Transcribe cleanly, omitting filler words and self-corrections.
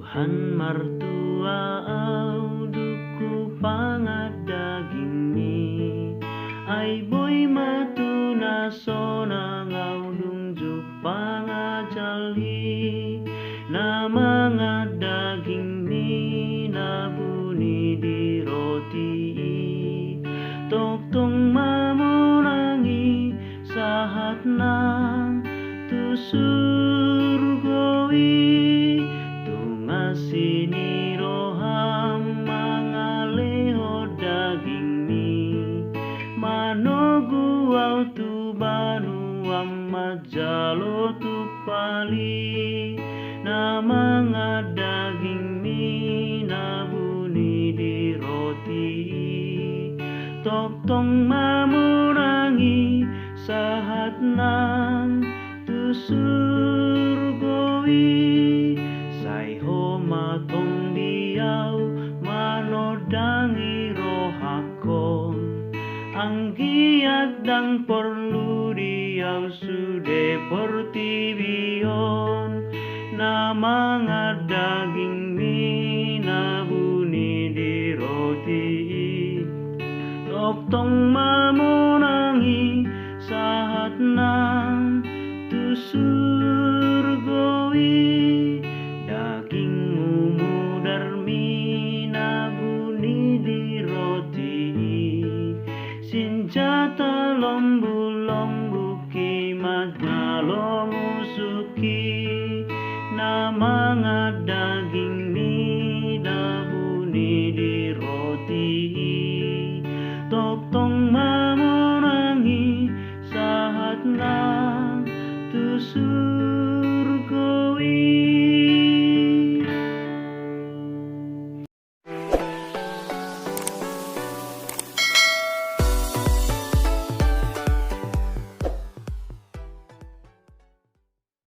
Tuhan martua au duku pangat daging ni ai boy matuna sona ngau dungjuk pangajali na mga daging ni nabuni di roti toktong mamonangi sahat ng tusurgoi sini roham mangaleho daging mi manogu au tu banu amajalo tu pali na mga daging mi nabuni di roti toktong mamurangi sahat ng tusurgoi matong diyaw manodangi rohakon ang giat dang perlu diyaw sude portibion na mga daging minabuni di roti toktong mamonangi sahat ng tusurgoi senjata lombu-lombu kimat ngalo musuki na mga daging ni nabuni di roti toktong mamonangi sahat ng tusuk